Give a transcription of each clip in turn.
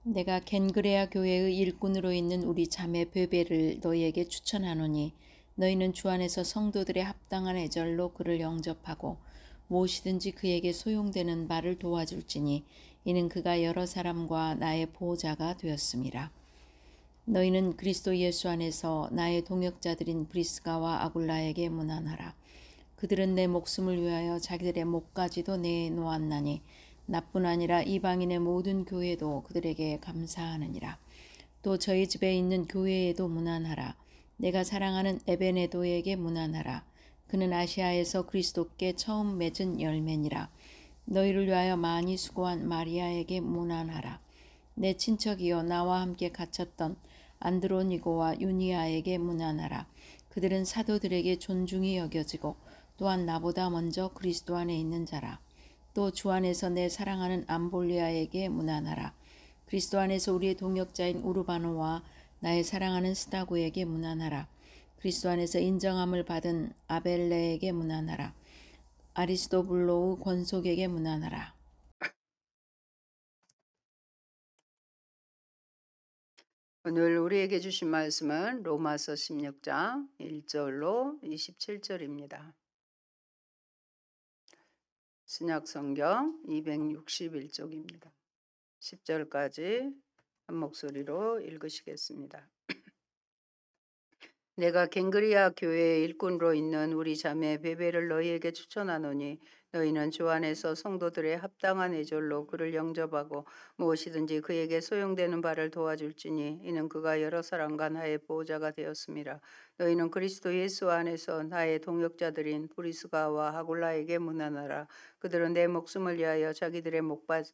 내가 겐그레아 교회의 일꾼으로 있는 우리 자매 베베를 너희에게 추천하노니 너희는 주 안에서 성도들의 합당한 애절로 그를 영접하고 무엇이든지 그에게 소용되는 바를 도와줄지니 이는 그가 여러 사람과 나의 보호자가 되었음이라. 너희는 그리스도 예수 안에서 나의 동역자들인 브리스가와 아굴라에게 문안하라. 그들은 내 목숨을 위하여 자기들의 목까지도 내놓았나니 나뿐 아니라 이방인의 모든 교회도 그들에게 감사하느니라. 또 저희 집에 있는 교회에도 문안하라. 내가 사랑하는 에베네도에게 문안하라. 그는 아시아에서 그리스도께 처음 맺은 열매니라. 너희를 위하여 많이 수고한 마리아에게 문안하라. 내 친척이여 나와 함께 갇혔던 안드로니고와 유니아에게 문안하라. 그들은 사도들에게 존중이 여겨지고 또한 나보다 먼저 그리스도 안에 있는 자라. 또 주 안에서 내 사랑하는 암볼리아에게 문안하라. 그리스도 안에서 우리의 동역자인 우르바노와 나의 사랑하는 스다고에게 문안하라. 그리스도 안에서 인정함을 받은 아벨레에게 문안하라. 아리스도블로의 권속에게 문안하라. 오늘 우리에게 주신 말씀은 로마서 16장 1절로 27절입니다. 신약성경 261쪽입니다. 10절까지 한 목소리로 읽으시겠습니다. 내가 겐그리아 교회의 일꾼으로 있는 우리 자매 베베를 너희에게 추천하노니 너희는 주 안에서 성도들의 합당한 애절로 그를 영접하고 무엇이든지 그에게 소용되는 바를 도와줄지니 이는 그가 여러 사람과 나의 보호자가 되었음이라. 너희는 그리스도 예수 안에서 나의 동역자들인 브리스가와 하굴라에게 문안하라. 그들은 내 목숨을 위하여 자기들의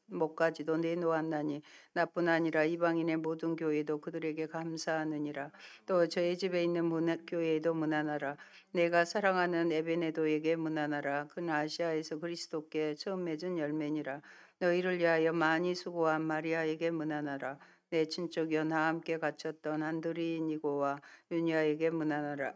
목까지도 내놓았나니 나뿐 아니라 이방인의 모든 교회도 그들에게 감사하느니라. 또 저희 집에 있는 교회에도 문안하라. 내가 사랑하는 에베네도에게 문안하라. 그는 아시아에서 그리스도께 처음 맺은 열매니라. 너희를 위하여 많이 수고한 마리아에게 문안하라. 내 친척이여 나 함께 갇혔던 안드리니고와 유니아에게 문안하라.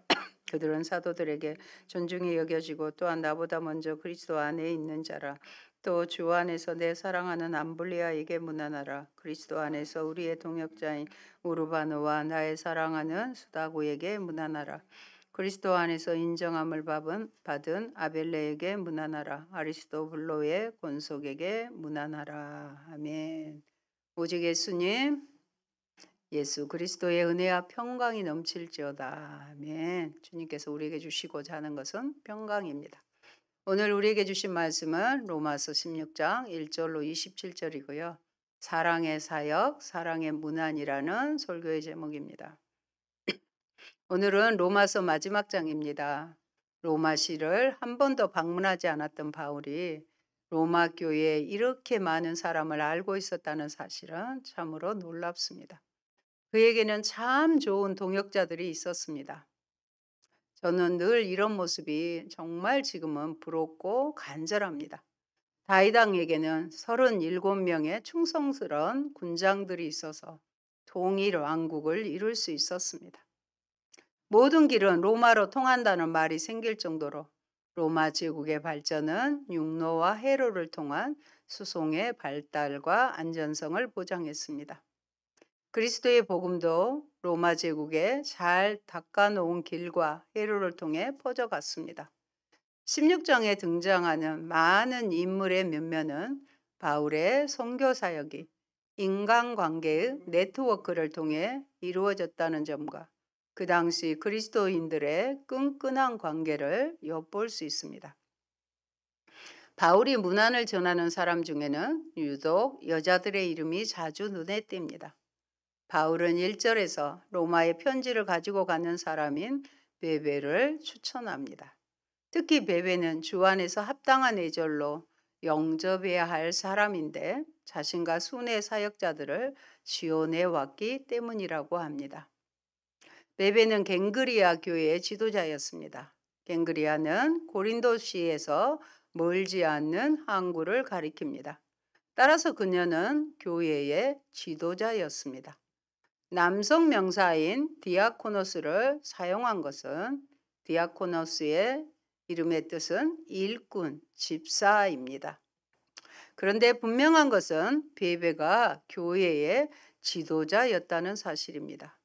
그들은 사도들에게 존중이 여겨지고 또한 나보다 먼저 그리스도 안에 있는 자라. 또 주 안에서 내 사랑하는 암블리아에게 문안하라. 그리스도 안에서 우리의 동역자인 우르바노와 나의 사랑하는 수다고에게 문안하라. 그리스도 안에서 인정함을 받은 아벨레에게 문안하라. 아리스도블로의 권속에게 문안하라. 아멘. 오직 예수님, 예수 그리스도의 은혜와 평강이 넘칠지어다. 아멘. 주님께서 우리에게 주시고자 하는 것은 평강입니다. 오늘 우리에게 주신 말씀은 로마서 16장 1절로 27절이고요. 사랑의 사역, 사랑의 문안이라는 설교의 제목입니다. 오늘은 로마서 마지막 장입니다. 로마시를 한 번도 방문하지 않았던 바울이 로마 교회에 이렇게 많은 사람을 알고 있었다는 사실은 참으로 놀랍습니다. 그에게는 참 좋은 동역자들이 있었습니다. 저는 늘 이런 모습이 정말 지금은 부럽고 간절합니다. 다윗왕에게는 37명의 충성스러운 군장들이 있어서 통일 왕국을 이룰 수 있었습니다. 모든 길은 로마로 통한다는 말이 생길 정도로 로마 제국의 발전은 육로와 해로를 통한 수송의 발달과 안전성을 보장했습니다. 그리스도의 복음도 로마 제국에 잘 닦아놓은 길과 해로를 통해 퍼져갔습니다. 16장에 등장하는 많은 인물의 면면은 바울의 선교 사역이 인간관계의 네트워크를 통해 이루어졌다는 점과 그 당시 그리스도인들의 끈끈한 관계를 엿볼 수 있습니다. 바울이 문안을 전하는 사람 중에는 유독 여자들의 이름이 자주 눈에 띕니다. 바울은 1절에서 로마의 편지를 가지고 가는 사람인 베베를 추천합니다. 특히 베베는 주 안에서 합당한 애절로 영접해야 할 사람인데 자신과 순회 사역자들을 지원해 왔기 때문이라고 합니다. 베베는 겐그리아 교회의 지도자였습니다. 겐그리아는 고린도시에서 멀지 않는 항구를 가리킵니다. 따라서 그녀는 교회의 지도자였습니다. 남성 명사인 디아코노스를 사용한 것은 디아코노스의 이름의 뜻은 일꾼, 집사입니다. 그런데 분명한 것은 베베가 교회의 지도자였다는 사실입니다.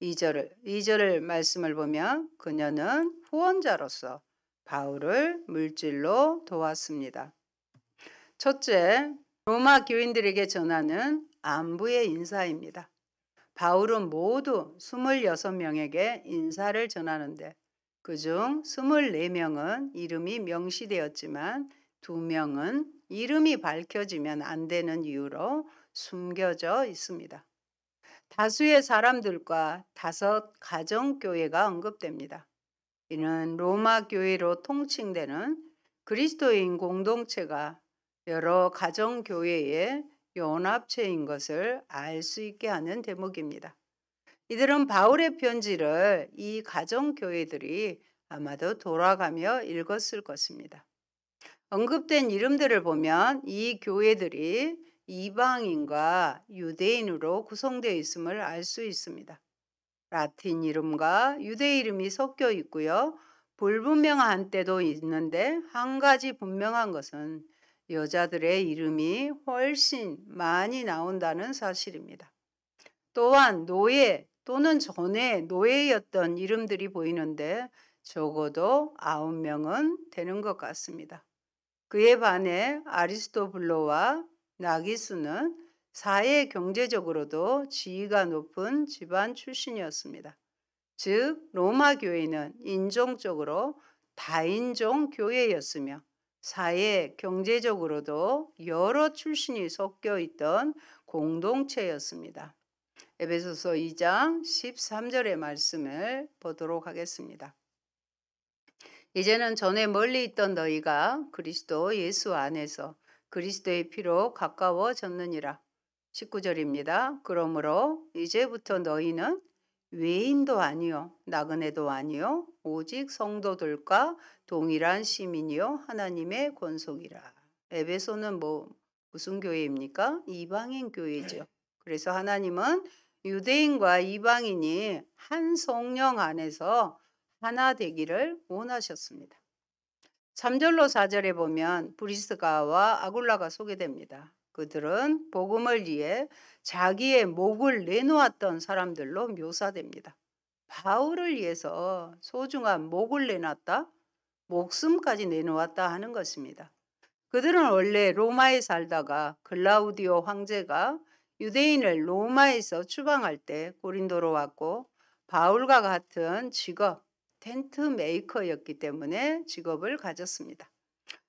2절 말씀을 보면 그녀는 후원자로서 바울을 물질로 도왔습니다. 첫째, 로마 교인들에게 전하는 안부의 인사입니다. 바울은 모두 26명에게 인사를 전하는데 그중 24명은 이름이 명시되었지만 2명은 이름이 밝혀지면 안 되는 이유로 숨겨져 있습니다. 다수의 사람들과 5 가정교회가 언급됩니다. 이는 로마 교회로 통칭되는 그리스도인 공동체가 여러 가정교회의 연합체인 것을 알 수 있게 하는 대목입니다. 이들은 바울의 편지를 이 가정교회들이 아마도 돌아가며 읽었을 것입니다. 언급된 이름들을 보면 이 교회들이 이방인과 유대인으로 구성되어 있음을 알 수 있습니다. 라틴 이름과 유대 이름이 섞여 있고요. 불분명한 때도 있는데 한 가지 분명한 것은 여자들의 이름이 훨씬 많이 나온다는 사실입니다. 또한 노예 또는 전에 노예였던 이름들이 보이는데 적어도 9명은 되는 것 같습니다. 그에 반해 아리스토블로와 나기스는 사회 경제적으로도 지위가 높은 집안 출신이었습니다. 즉 로마 교회는 인종적으로 다인종 교회였으며 사회 경제적으로도 여러 출신이 섞여 있던 공동체였습니다. 에베소서 2장 13절의 말씀을 보도록 하겠습니다. 이제는 전에 멀리 있던 너희가 그리스도 예수 안에서 그리스도의 피로 가까워졌느니라. 19절입니다. 그러므로 이제부터 너희는 외인도 아니요 나그네도 아니요 오직 성도들과 동일한 시민이요 하나님의 권속이라. 에베소는 무슨 교회입니까? 이방인 교회죠. 그래서 하나님은 유대인과 이방인이 한 성령 안에서 하나 되기를 원하셨습니다. 3절로 4절에 보면 브리스가와 아굴라가 소개됩니다. 그들은 복음을 위해 자기의 목을 내놓았던 사람들로 묘사됩니다. 바울을 위해서 소중한 목을 내놨다, 목숨까지 내놓았다 하는 것입니다. 그들은 원래 로마에 살다가 글라우디오 황제가 유대인을 로마에서 추방할 때 고린도로 왔고 바울과 같은 직업, 텐트 메이커였기 때문에 직업을 가졌습니다.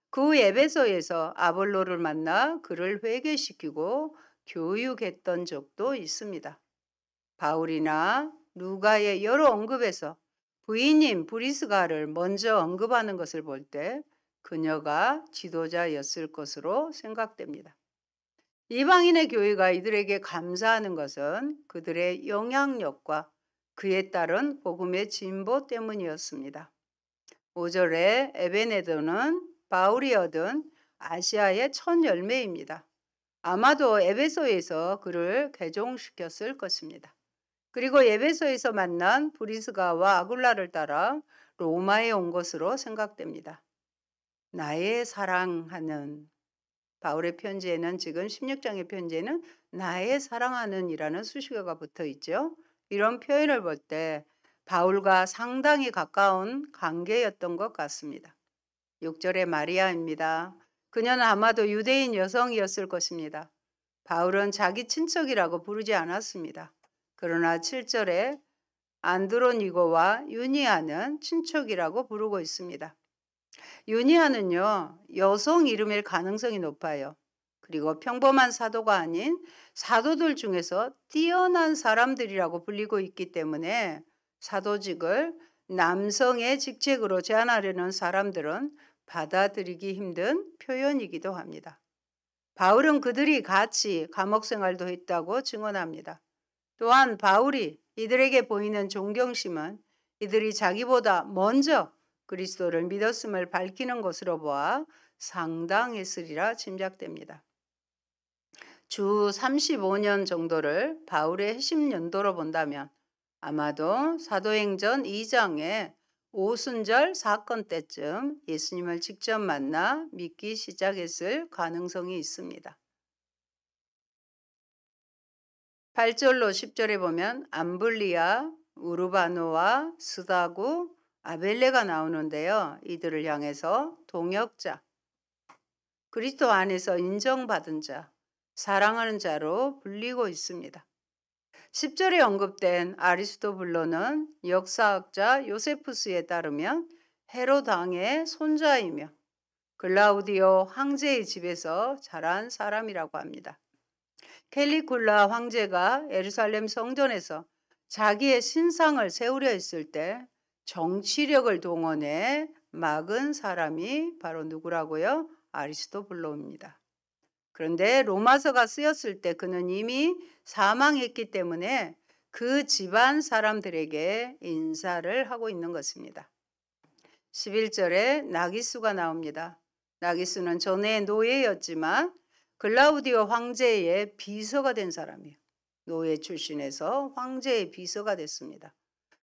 그 에베소에서 아볼로를 만나 그를 회개시키고 교육했던 적도 있습니다. 바울이나 루가의 여러 언급에서 부인인 브리스가를 먼저 언급하는 것을 볼 때 그녀가 지도자였을 것으로 생각됩니다. 이방인의 교회가 이들에게 감사하는 것은 그들의 영향력과 그에 따른 복음의 진보 때문이었습니다. 5절에 에베네도는 바울이 얻은 아시아의 첫 열매입니다. 아마도 에베소에서 그를 개종시켰을 것입니다. 그리고 에베소에서 만난 브리스가와 아굴라를 따라 로마에 온 것으로 생각됩니다. 나의 사랑하는 바울의 편지에는 지금 16장의 편지에는 나의 사랑하는 이라는 수식어가 붙어 있죠. 이런 표현을 볼 때 바울과 상당히 가까운 관계였던 것 같습니다. 6절의 마리아입니다. 그녀는 아마도 유대인 여성이었을 것입니다. 바울은 자기 친척이라고 부르지 않았습니다. 그러나 7절에 안드로니고와 유니아는 친척이라고 부르고 있습니다. 유니아는요, 여성 이름일 가능성이 높아요. 그리고 평범한 사도가 아닌 사도들 중에서 뛰어난 사람들이라고 불리고 있기 때문에 사도직을 남성의 직책으로 제한하려는 사람들은 받아들이기 힘든 표현이기도 합니다. 바울은 그들이 같이 감옥 생활도 했다고 증언합니다. 또한 바울이 이들에게 보이는 존경심은 이들이 자기보다 먼저 그리스도를 믿었음을 밝히는 것으로 보아 상당했으리라 짐작됩니다. 주 35년 정도를 바울의 핵심 연도로 본다면 아마도 사도행전 2장에 오순절 사건 때쯤 예수님을 직접 만나 믿기 시작했을 가능성이 있습니다. 8절로 10절에 보면 암블리아, 우르바노와 스다구, 아벨레가 나오는데요. 이들을 향해서 동역자, 그리스도 안에서 인정받은 자, 사랑하는 자로 불리고 있습니다. 10절에 언급된 아리스토블로는 역사학자 요세푸스에 따르면 헤롯 왕의 손자이며 글라우디오 황제의 집에서 자란 사람이라고 합니다. 캘리굴라 황제가 예루살렘 성전에서 자기의 신상을 세우려 했을 때 정치력을 동원해 막은 사람이 바로 누구라고요? 아리스토블로입니다. 그런데 로마서가 쓰였을 때 그는 이미 사망했기 때문에 그 집안 사람들에게 인사를 하고 있는 것입니다. 11절에 나기수가 나옵니다. 나기수는 전에 노예였지만 글라우디오 황제의 비서가 된 사람이에요. 노예 출신에서 황제의 비서가 됐습니다.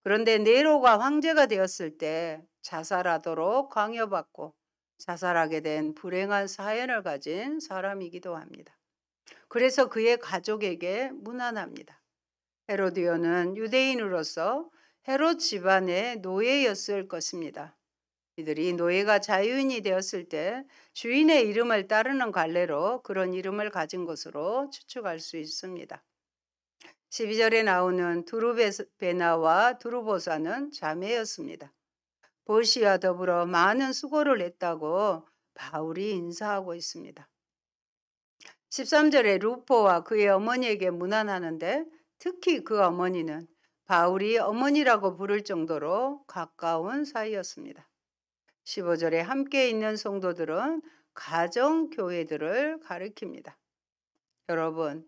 그런데 네로가 황제가 되었을 때 자살하도록 강요받고 자살하게 된 불행한 사연을 가진 사람이기도 합니다. 그래서 그의 가족에게 무난합니다. 헤로디오는 유대인으로서 헤롯 집안의 노예였을 것입니다. 이들이 노예가 자유인이 되었을 때 주인의 이름을 따르는 관례로 그런 이름을 가진 것으로 추측할 수 있습니다. 12절에 나오는 두루베나와 두루보사는 자매였습니다. 보시와 더불어 많은 수고를 했다고 바울이 인사하고 있습니다. 13절에 루포와 그의 어머니에게 문안하는데 특히 그 어머니는 바울이 어머니라고 부를 정도로 가까운 사이였습니다. 15절에 함께 있는 성도들은 가정교회들을 가리킵니다. 여러분,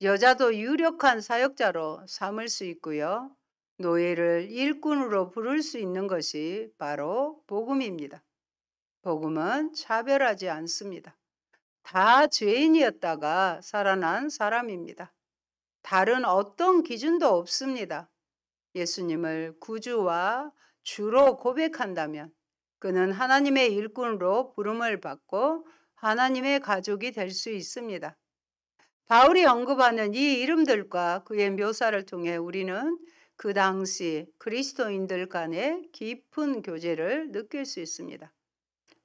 여자도 유력한 사역자로 삼을 수 있고요. 노예를 일꾼으로 부를 수 있는 것이 바로 복음입니다. 복음은 차별하지 않습니다. 다 죄인이었다가 살아난 사람입니다. 다른 어떤 기준도 없습니다. 예수님을 구주와 주로 고백한다면 그는 하나님의 일꾼으로 부름을 받고 하나님의 가족이 될 수 있습니다. 바울이 언급하는 이 이름들과 그의 묘사를 통해 우리는 그 당시 그리스도인들 간의 깊은 교제를 느낄 수 있습니다.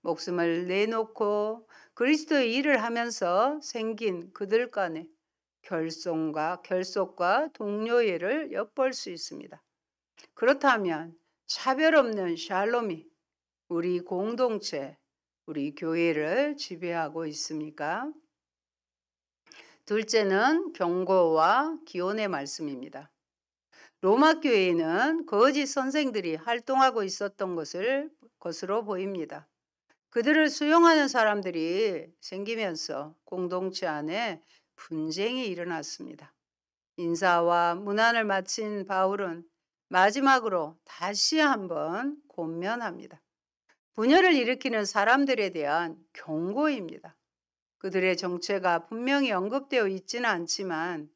목숨을 내놓고 그리스도의 일을 하면서 생긴 그들 간의 결속과 동료애를 엿볼 수 있습니다. 그렇다면 차별 없는 샬롬이 우리 공동체, 우리 교회를 지배하고 있습니까? 둘째는 경고와 기원의 말씀입니다. 로마 교회에는 거짓 선생들이 활동하고 있었던 것으로 보입니다. 그들을 수용하는 사람들이 생기면서 공동체 안에 분쟁이 일어났습니다. 인사와 문안을 마친 바울은 마지막으로 다시 한번 권면합니다. 분열을 일으키는 사람들에 대한 경고입니다. 그들의 정체가 분명히 언급되어 있지는 않지만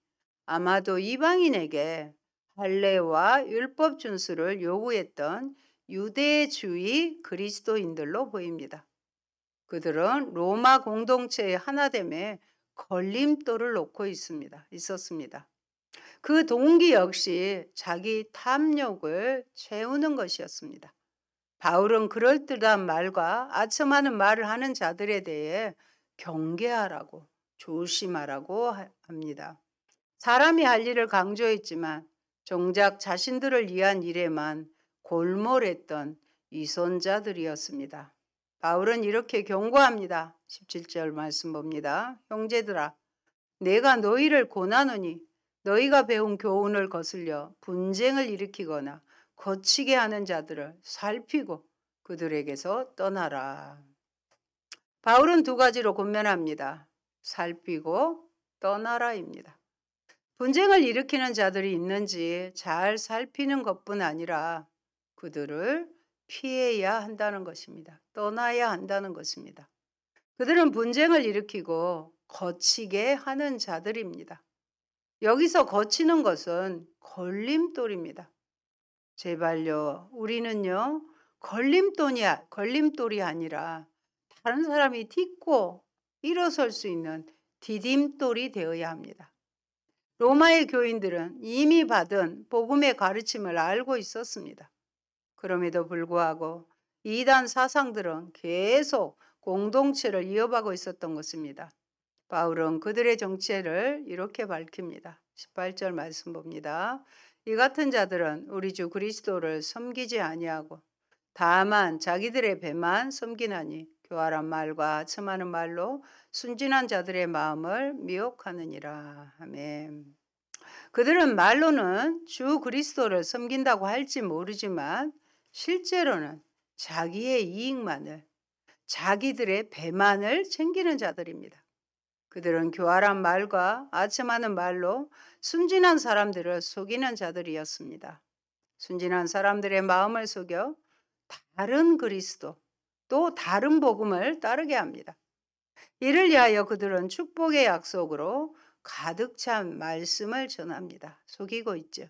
아마도 이방인에게 할례와 율법 준수를 요구했던 유대주의 그리스도인들로 보입니다. 그들은 로마 공동체의 하나됨에 걸림돌을 놓고 있었습니다. 그 동기 역시 자기 탐욕을 채우는 것이었습니다. 바울은 그럴듯한 말과 아첨하는 말을 하는 자들에 대해 경계하라고 조심하라고 합니다. 사람이 할 일을 강조했지만 정작 자신들을 위한 일에만 골몰했던 위선자들이었습니다. 바울은 이렇게 경고합니다. 17절 말씀 봅니다. 형제들아, 내가 너희를 고나노니 너희가 배운 교훈을 거슬려 분쟁을 일으키거나 거치게 하는 자들을 살피고 그들에게서 떠나라. 바울은 두 가지로 권면합니다. 살피고 떠나라입니다. 분쟁을 일으키는 자들이 있는지 잘 살피는 것뿐 아니라 그들을 피해야 한다는 것입니다. 떠나야 한다는 것입니다. 그들은 분쟁을 일으키고 거치게 하는 자들입니다. 여기서 거치는 것은 걸림돌입니다. 제발요. 우리는요. 걸림돌이 아니라 다른 사람이 딛고 일어설 수 있는 디딤돌이 되어야 합니다. 로마의 교인들은 이미 받은 복음의 가르침을 알고 있었습니다. 그럼에도 불구하고 이단 사상들은 계속 공동체를 이어가고 있었던 것입니다. 바울은 그들의 정체를 이렇게 밝힙니다. 18절 말씀 봅니다. 이 같은 자들은 우리 주 그리스도를 섬기지 아니하고 다만 자기들의 배만 섬기나니 교활한 말과 첨하는 말로 순진한 자들의 마음을 미혹하느니라. 아멘. 그들은 말로는 주 그리스도를 섬긴다고 할지 모르지만 실제로는 자기의 이익만을, 자기들의 배만을 챙기는 자들입니다. 그들은 교활한 말과 아첨하는 말로 순진한 사람들을 속이는 자들이었습니다. 순진한 사람들의 마음을 속여 다른 그리스도, 또 다른 복음을 따르게 합니다. 이를 위하여 그들은 축복의 약속으로 가득 찬 말씀을 전합니다. 속이고 있죠.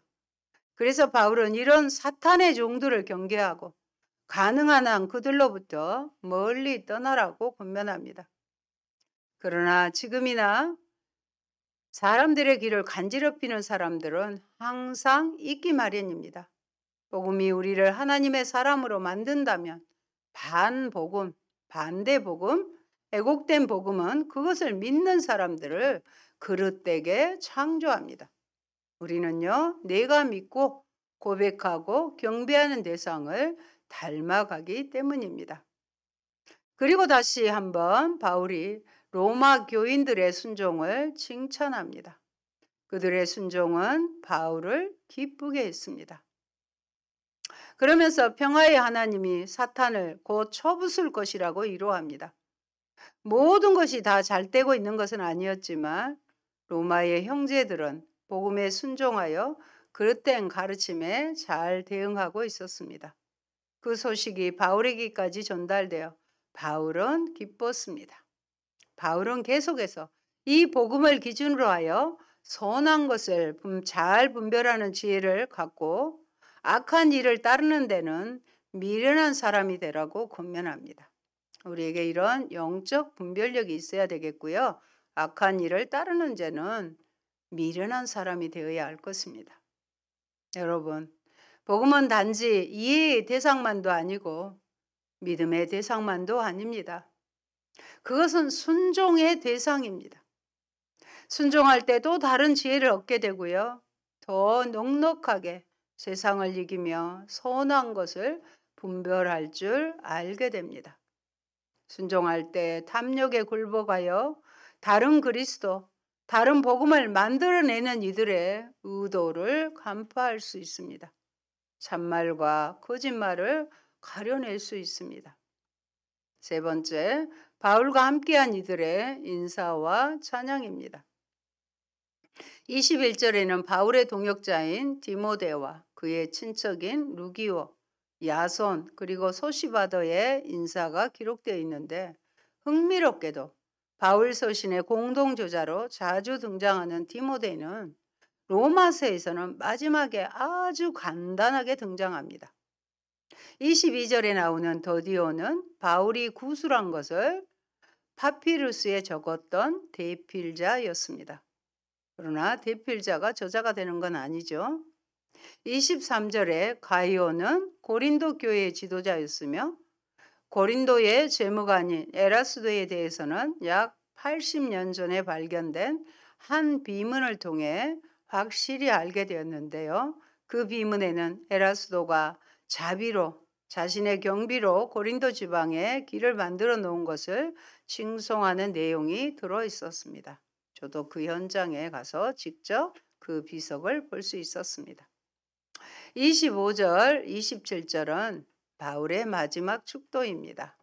그래서 바울은 이런 사탄의 종들을 경계하고 가능한 한 그들로부터 멀리 떠나라고 권면합니다. 그러나 지금이나 사람들의 길을 간지럽히는 사람들은 항상 있기 마련입니다. 복음이 우리를 하나님의 사람으로 만든다면 반복음, 반대복음, 애곡된 복음은 그것을 믿는 사람들을 그릇되게 창조합니다. 우리는요, 내가 믿고 고백하고 경배하는 대상을 닮아가기 때문입니다. 그리고 다시 한번 바울이 로마 교인들의 순종을 칭찬합니다. 그들의 순종은 바울을 기쁘게 했습니다. 그러면서 평화의 하나님이 사탄을 곧 쳐부술 것이라고 위로합니다. 모든 것이 다 잘 되고 있는 것은 아니었지만 로마의 형제들은 복음에 순종하여 그릇된 가르침에 잘 대응하고 있었습니다. 그 소식이 바울에게까지 전달되어 바울은 기뻤습니다. 바울은 계속해서 이 복음을 기준으로 하여 선한 것을 잘 분별하는 지혜를 갖고 악한 일을 따르는 데는 미련한 사람이 되라고 권면합니다. 우리에게 이런 영적 분별력이 있어야 되겠고요. 악한 일을 따르는 죄는 미련한 사람이 되어야 할 것입니다. 여러분, 복음은 단지 이해의 대상만도 아니고 믿음의 대상만도 아닙니다. 그것은 순종의 대상입니다. 순종할 때 또 다른 지혜를 얻게 되고요. 더 넉넉하게 세상을 이기며 선한 것을 분별할 줄 알게 됩니다. 순종할 때 탐욕에 굴복하여 다른 그리스도, 다른 복음을 만들어내는 이들의 의도를 간파할 수 있습니다. 참말과 거짓말을 가려낼 수 있습니다. 세 번째, 바울과 함께한 이들의 인사와 찬양입니다. 21절에는 바울의 동역자인 디모데와 그의 친척인 루기오, 야손 그리고 소시바더의 인사가 기록되어 있는데 흥미롭게도 바울 서신의 공동저자로 자주 등장하는 디모데는 로마서에서는 마지막에 아주 간단하게 등장합니다. 22절에 나오는 더디오는 바울이 구술한 것을 파피루스에 적었던 대필자였습니다. 그러나 대필자가 저자가 되는 건 아니죠. 23절에 가이오는 고린도 교회의 지도자였으며 고린도의 재무관인 에라스도에 대해서는 약 80년 전에 발견된 한 비문을 통해 확실히 알게 되었는데요. 그 비문에는 에라스도가 자비로 자신의 경비로 고린도 지방에 길을 만들어 놓은 것을 칭송하는 내용이 들어 있었습니다. 저도 그 현장에 가서 직접 그 비석을 볼 수 있었습니다. 25절, 27절은 바울의 마지막 축도입니다.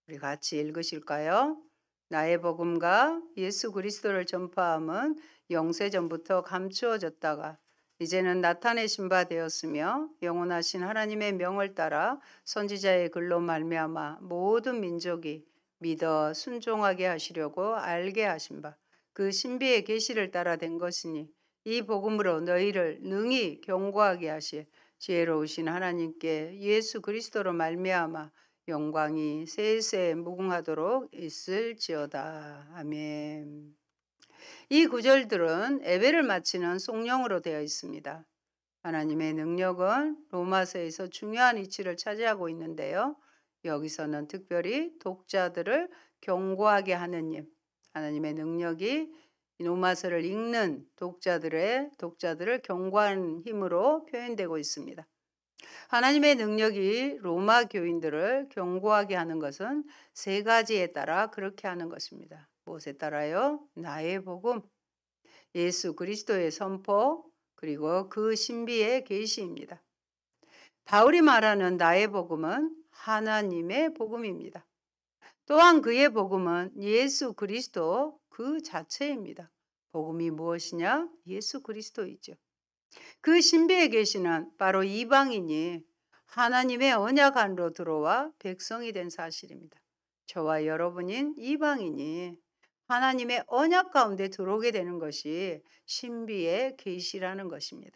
우리 같이 읽으실까요? 나의 복음과 예수 그리스도를 전파함은 영세전부터 감추어졌다가 이제는 나타내신 바 되었으며 영원하신 하나님의 명을 따라 선지자의 글로 말미암아 모든 민족이 믿어 순종하게 하시려고 알게 하신 바 그 신비의 계시를 따라 된 것이니 이 복음으로 너희를 능히 경고하게 하실 지혜로우신 하나님께 예수 그리스도로 말미암아 영광이 세세 무궁하도록 있을지어다. 아멘. 이 구절들은 예배를 마치는 송령으로 되어 있습니다. 하나님의 능력은 로마서에서 중요한 위치를 차지하고 있는데요. 여기서는 특별히 독자들을 경고하게 하는 일, 하나님의 능력이 로마서를 읽는 독자들을 경고하는 힘으로 표현되고 있습니다. 하나님의 능력이 로마 교인들을 경고하게 하는 것은 세 가지에 따라 그렇게 하는 것입니다. 무엇에 따라요? 나의 복음, 예수 그리스도의 선포, 그리고 그 신비의 계시입니다. 바울이 말하는 나의 복음은 하나님의 복음입니다. 또한 그의 복음은 예수 그리스도 그 자체입니다. 복음이 무엇이냐? 예수 그리스도이죠. 그 신비의 계시는 바로 이방인이 하나님의 언약 안으로 들어와 백성이 된 사실입니다. 저와 여러분인 이방인이 하나님의 언약 가운데 들어오게 되는 것이 신비의 계시라는 것입니다.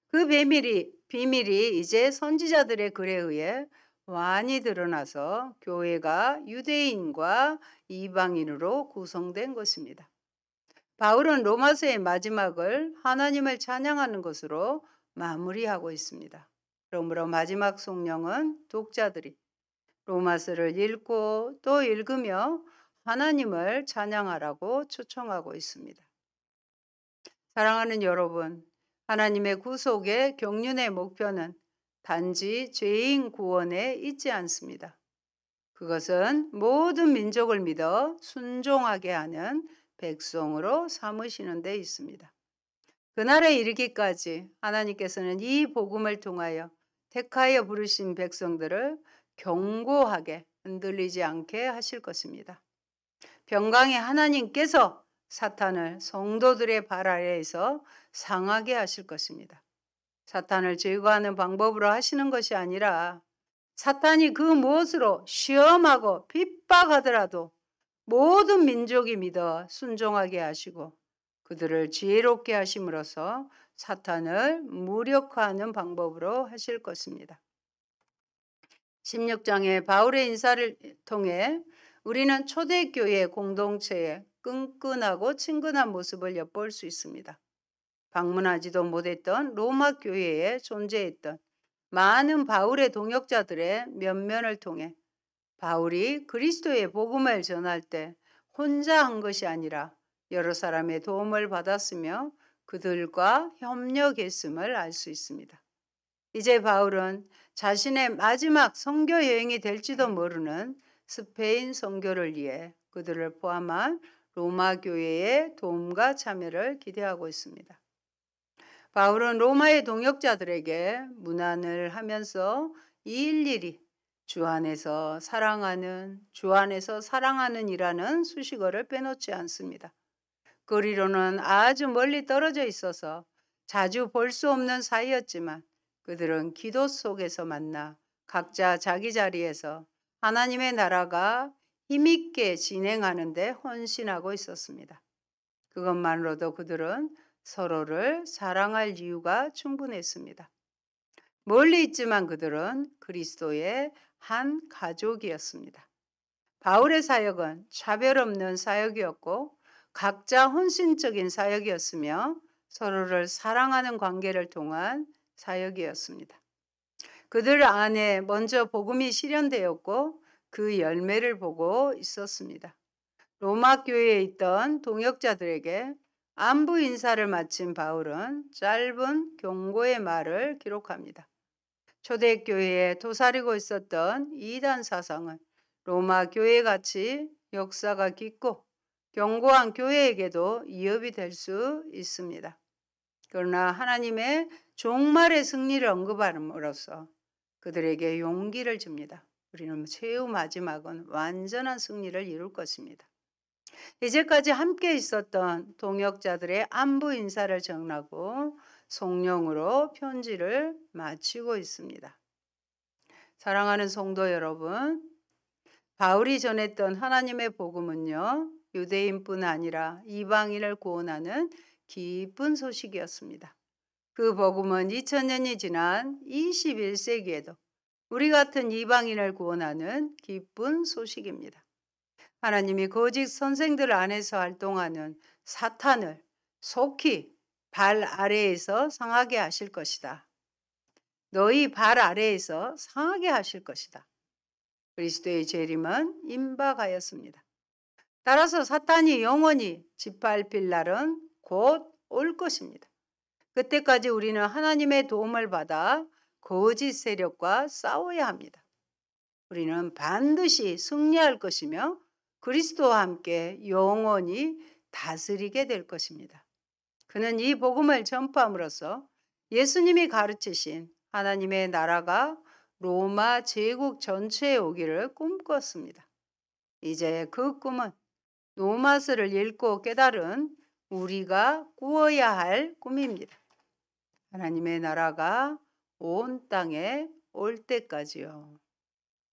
그 비밀이 이제 선지자들의 글에 의해 완히 드러나서 교회가 유대인과 이방인으로 구성된 것입니다. 바울은 로마서의 마지막을 하나님을 찬양하는 것으로 마무리하고 있습니다. 그러므로 마지막 송령은 독자들이 로마서를 읽고 또 읽으며 하나님을 찬양하라고 초청하고 있습니다. 사랑하는 여러분, 하나님의 구속의 경륜의 목표는 단지 죄인 구원에 있지 않습니다. 그것은 모든 민족을 믿어 순종하게 하는 백성으로 삼으시는 데 있습니다. 그날에 이르기까지 하나님께서는 이 복음을 통하여 택하여 부르신 백성들을 견고하게 흔들리지 않게 하실 것입니다. 평강의 하나님께서 사탄을 성도들의 발 아래에서 상하게 하실 것입니다. 사탄을 제거하는 방법으로 하시는 것이 아니라 사탄이 그 무엇으로 시험하고 핍박하더라도 모든 민족이 믿어 순종하게 하시고 그들을 지혜롭게 하심으로써 사탄을 무력화하는 방법으로 하실 것입니다. 16장의 바울의 인사를 통해 우리는 초대교회 공동체의 끈끈하고 친근한 모습을 엿볼 수 있습니다. 방문하지도 못했던 로마 교회에 존재했던 많은 바울의 동역자들의 면면을 통해 바울이 그리스도의 복음을 전할 때 혼자 한 것이 아니라 여러 사람의 도움을 받았으며 그들과 협력했음을 알 수 있습니다. 이제 바울은 자신의 마지막 선교 여행이 될지도 모르는 스페인 선교를 위해 그들을 포함한 로마 교회의 도움과 참여를 기대하고 있습니다. 바울은 로마의 동역자들에게 문안을 하면서 일일이 주 안에서 사랑하는 이라는 수식어를 빼놓지 않습니다. 거리로는 아주 멀리 떨어져 있어서 자주 볼 수 없는 사이였지만 그들은 기도 속에서 만나 각자 자기 자리에서 하나님의 나라가 힘있게 진행하는 데 헌신하고 있었습니다. 그것만으로도 그들은 서로를 사랑할 이유가 충분했습니다. 멀리 있지만 그들은 그리스도의 한 가족이었습니다. 바울의 사역은 차별 없는 사역이었고 각자 헌신적인 사역이었으며 서로를 사랑하는 관계를 통한 사역이었습니다. 그들 안에 먼저 복음이 실현되었고 그 열매를 보고 있었습니다. 로마 교회에 있던 동역자들에게 안부 인사를 마친 바울은 짧은 경고의 말을 기록합니다. 초대교회에 도사리고 있었던 이단 사상은 로마 교회같이 역사가 깊고 견고한 교회에게도 위협이 될 수 있습니다. 그러나 하나님의 종말의 승리를 언급함으로써 그들에게 용기를 줍니다. 우리는 최후 마지막은 완전한 승리를 이룰 것입니다. 이제까지 함께 있었던 동역자들의 안부 인사를 전하고 송령으로 편지를 마치고 있습니다. 사랑하는 성도 여러분, 바울이 전했던 하나님의 복음은요, 유대인뿐 아니라 이방인을 구원하는 기쁜 소식이었습니다. 그 복음은 2000년이 지난 21세기에도 우리 같은 이방인을 구원하는 기쁜 소식입니다. 하나님이 거짓 선생들 안에서 활동하는 사탄을 속히 발 아래에서 상하게 하실 것이다. 너희 발 아래에서 상하게 하실 것이다. 그리스도의 재림은 임박하였습니다. 따라서 사탄이 영원히 짓밟힐 날은 곧 올 것입니다. 그때까지 우리는 하나님의 도움을 받아 거짓 세력과 싸워야 합니다. 우리는 반드시 승리할 것이며 그리스도와 함께 영원히 다스리게 될 것입니다. 그는 이 복음을 전파함으로써 예수님이 가르치신 하나님의 나라가 로마 제국 전체에 오기를 꿈꿨습니다. 이제 그 꿈은 로마서를 읽고 깨달은 우리가 꾸어야 할 꿈입니다. 하나님의 나라가 온 땅에 올 때까지요.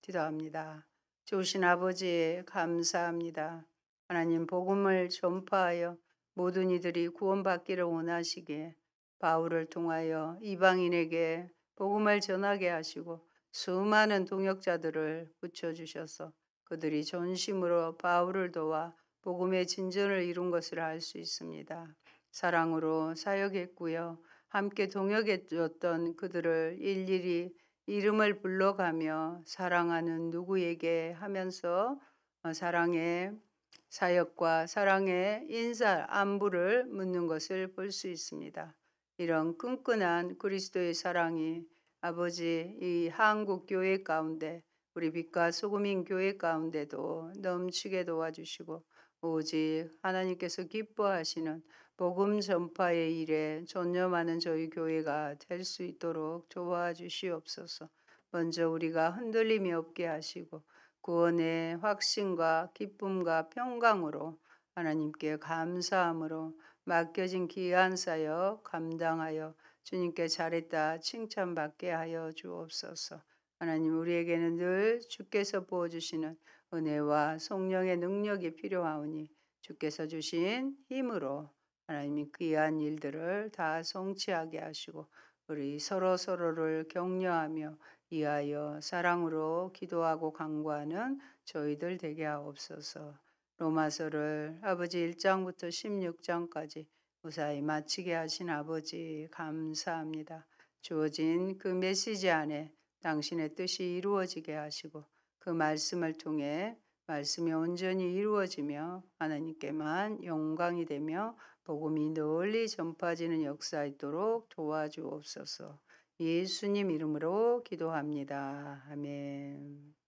기도합니다. 좋으신 아버지 감사합니다. 하나님 복음을 전파하여 모든 이들이 구원받기를 원하시기에 바울을 통하여 이방인에게 복음을 전하게 하시고 수많은 동역자들을 붙여주셔서 그들이 전심으로 바울을 도와 복음의 진전을 이룬 것을 알 수 있습니다. 사랑으로 사역했고요. 함께 동역해줬던 그들을 일일이 이름을 불러가며 사랑하는 누구에게 하면서 사랑의 사역과 사랑의 인사 안부를 묻는 것을 볼 수 있습니다. 이런 끈끈한 그리스도의 사랑이 아버지 이 한국 교회 가운데 우리 빛과 소금인 교회 가운데도 넘치게 도와주시고 오직 하나님께서 기뻐하시는 복음 전파의 일에 전념하는 저희 교회가 될 수 있도록 도와주시옵소서. 먼저 우리가 흔들림이 없게 하시고 구원의 확신과 기쁨과 평강으로 하나님께 감사함으로 맡겨진 귀한 사역 감당하여 주님께 잘했다 칭찬받게 하여 주옵소서. 하나님 우리에게는 늘 주께서 부어주시는 은혜와 성령의 능력이 필요하오니 주께서 주신 힘으로 하나님이 귀한 일들을 다 성취하게 하시고 우리 서로를 격려하며 이하여 사랑으로 기도하고 간구하는 저희들 되게 하옵소서. 로마서를 아버지 1장부터 16장까지 무사히 마치게 하신 아버지 감사합니다. 주어진 그 메시지 안에 당신의 뜻이 이루어지게 하시고 그 말씀을 통해 말씀이 온전히 이루어지며 하나님께만 영광이 되며 복음이 널리 전파지는 역사 있도록 도와주옵소서. 예수님 이름으로 기도합니다. 아멘.